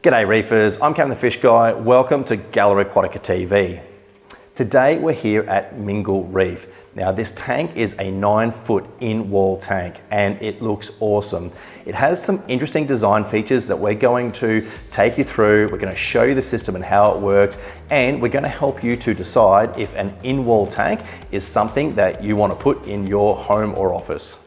G'day Reefers, I'm Cam the Fish Guy. Welcome to Gallery Aquatica TV. Today we're here at Mingle Reef. Now this tank is a 9-foot in-wall tank and it looks awesome. It has some interesting design features that we're going to take you through. We're going to show you the system and how it works, and we're going to help you to decide if an in-wall tank is something that you want to put in your home or office.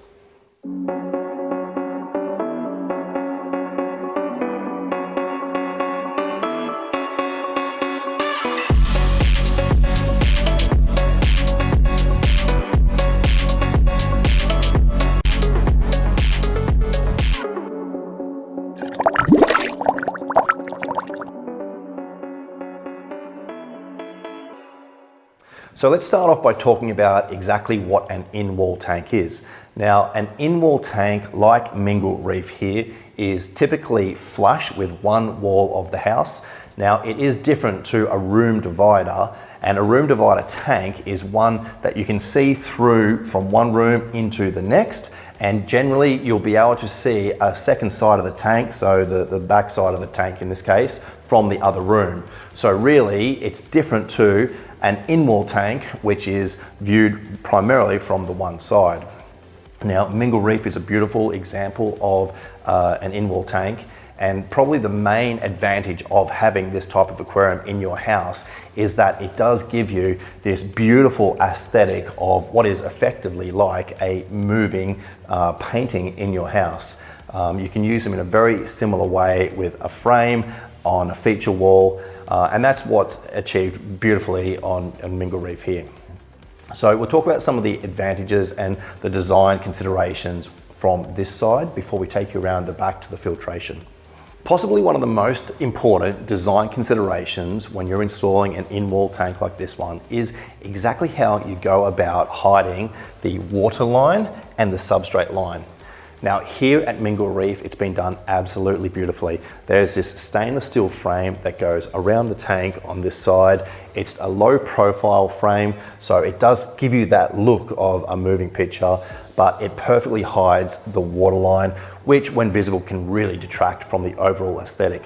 So let's start off by talking about exactly what an in-wall tank is. Now, an in-wall tank, like Mingle Reef here, is typically flush with one wall of the house. Now, it is different to a room divider, and a room divider tank is one that you can see through from one room into the next, and generally you'll be able to see a second side of the tank, so the back side of the tank in this case, from the other room. So really, it's different to an in-wall tank, which is viewed primarily from the one side. Now, Mingle Reef is a beautiful example of an in-wall tank, and probably the main advantage of having this type of aquarium in your house is that it does give you this beautiful aesthetic of what is effectively like a moving painting in your house. You can use them in a very similar way with a frame on a feature wall, and that's what's achieved beautifully on Mingle Reef here. So we'll talk about some of the advantages and the design considerations from this side before we take you around the back to the filtration. Possibly one of the most important design considerations when you're installing an in-wall tank like this one is exactly how you go about hiding the water line and the substrate line. Now here at Mingle Reef, it's been done absolutely beautifully. There's this stainless steel frame that goes around the tank on this side. It's a low profile frame, so it does give you that look of a moving picture, but it perfectly hides the water line, which when visible can really detract from the overall aesthetic.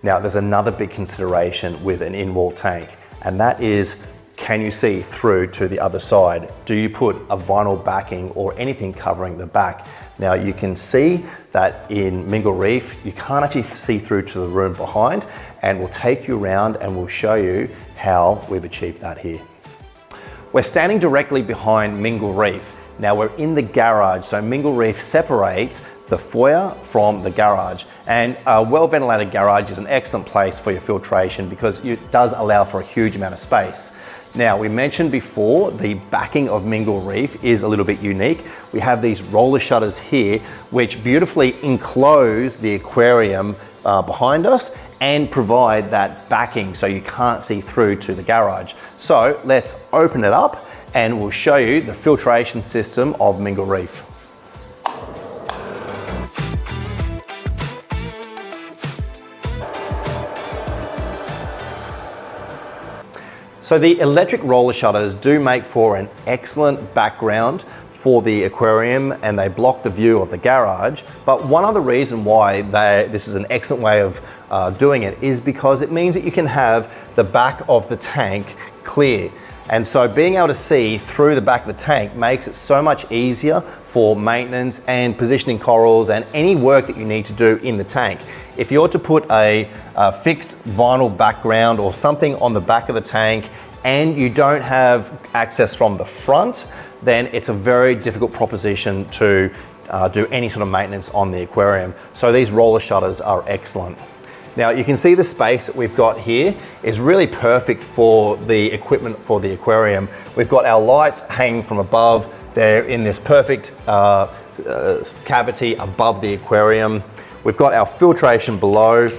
Now there's another big consideration with an in-wall tank, and that is, can you see through to the other side? Do you put a vinyl backing or anything covering the back? Now you can see that in Mingle Reef, you can't actually see through to the room behind, and we'll take you around and we'll show you how we've achieved that here. We're standing directly behind Mingle Reef. Now we're in the garage, so Mingle Reef separates the foyer from the garage, and a well-ventilated garage is an excellent place for your filtration because it does allow for a huge amount of space. Now, we mentioned before the backing of Mingle Reef is a little bit unique. We have these roller shutters here, which beautifully enclose the aquarium behind us and provide that backing so you can't see through to the garage. So let's open it up and we'll show you the filtration system of Mingle Reef. So the electric roller shutters do make for an excellent background for the aquarium, and they block the view of the garage. But one other reason why this is an excellent way of doing it is because it means that you can have the back of the tank clear. And so being able to see through the back of the tank makes it so much easier for maintenance and positioning corals and any work that you need to do in the tank. If you're to put a fixed vinyl background or something on the back of the tank and you don't have access from the front, then it's a very difficult proposition to do any sort of maintenance on the aquarium. So these roller shutters are excellent. Now you can see the space that we've got here is really perfect for the equipment for the aquarium. We've got our lights hanging from above. They're in this perfect cavity above the aquarium. We've got our filtration below.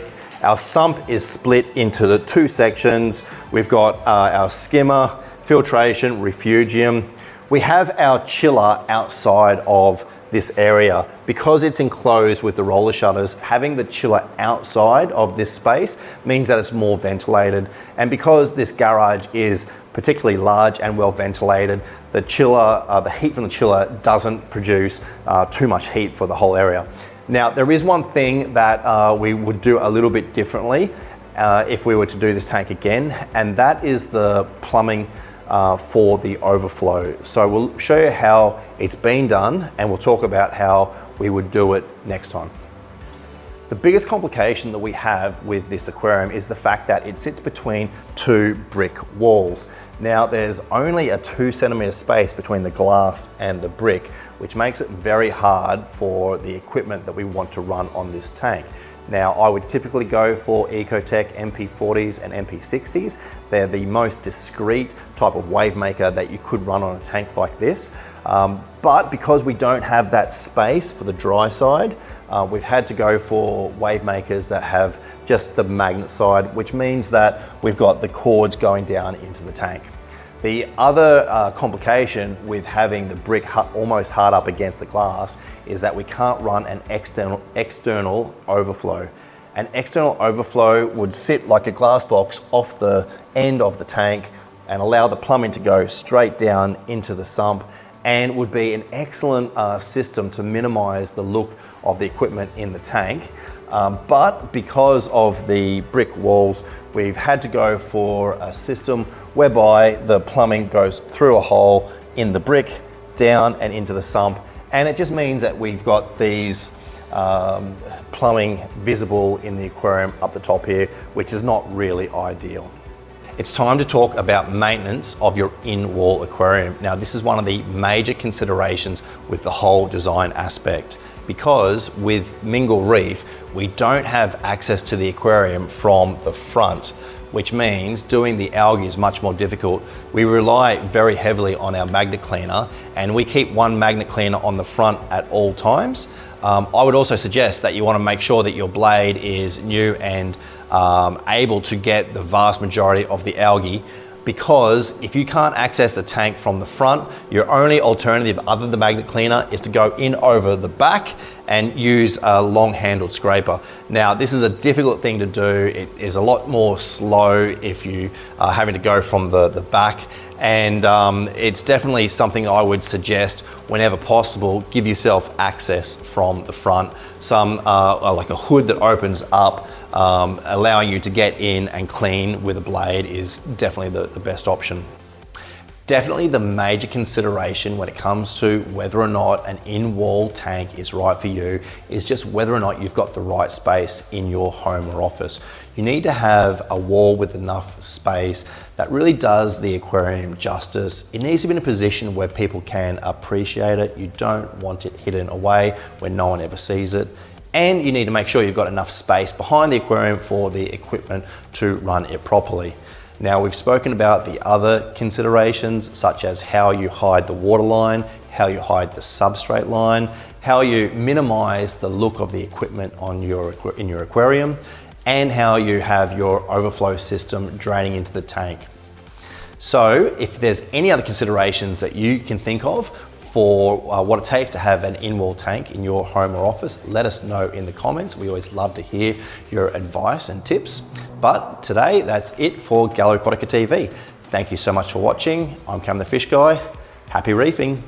Our sump is split into the two sections. We've got our skimmer, filtration, refugium. We have our chiller outside of this area. Because it's enclosed with the roller shutters, having the chiller outside of this space means that it's more ventilated. And because this garage is particularly large and well ventilated, the chiller, the heat from the chiller doesn't produce too much heat for the whole area. Now, there is one thing that we would do a little bit differently if we were to do this tank again, and that is the plumbing for the overflow. So we'll show you how it's been done, and we'll talk about how we would do it next time. The biggest complication that we have with this aquarium is the fact that it sits between two brick walls. Now, there's only a 2 centimeter space between the glass and the brick, which makes it very hard for the equipment that we want to run on this tank. Now, I would typically go for Ecotech MP40s and MP60s. They're the most discreet type of wave maker that you could run on a tank like this. But because we don't have that space for the dry side, we've had to go for wave makers that have just the magnet side, which means that we've got the cords going down into the tank. The other complication with having the brick almost hard up against the glass is that we can't run an external overflow. An external overflow would sit like a glass box off the end of the tank and allow the plumbing to go straight down into the sump, and would be an excellent system to minimize the look of the equipment in the tank. But because of the brick walls, we've had to go for a system whereby the plumbing goes through a hole in the brick, down and into the sump. And it just means that we've got these plumbing visible in the aquarium up the top here, which is not really ideal. It's time to talk about maintenance of your in-wall aquarium. Now, this is one of the major considerations with the whole design aspect, because with Mingle Reef, we don't have access to the aquarium from the front, which means doing the algae is much more difficult. We rely very heavily on our magnet cleaner, and we keep one magnet cleaner on the front at all times. I would also suggest that you want to make sure that your blade is new and able to get the vast majority of the algae, because if you can't access the tank from the front, your only alternative other than the magnet cleaner is to go in over the back and use a long-handled scraper. Now, this is a difficult thing to do. It is a lot more slow if you are having to go from the back, and it's definitely something I would suggest whenever possible. Give yourself access from the front. Some like a hood that opens up, allowing you to get in and clean with a blade is definitely the best option. Definitely the major consideration when it comes to whether or not an in-wall tank is right for you is just whether or not you've got the right space in your home or office. You need to have a wall with enough space that really does the aquarium justice. It needs to be in a position where people can appreciate it. You don't want it hidden away where no one ever sees it. And you need to make sure you've got enough space behind the aquarium for the equipment to run it properly. Now, we've spoken about the other considerations, such as how you hide the water line, how you hide the substrate line, how you minimize the look of the equipment in your aquarium, and how you have your overflow system draining into the tank. So if there's any other considerations that you can think of for what it takes to have an in-wall tank in your home or office, let us know in the comments. We always love to hear your advice and tips. But today, that's it for Gallo Aquatica TV. Thank you so much for watching. I'm Cam the Fish Guy. Happy reefing.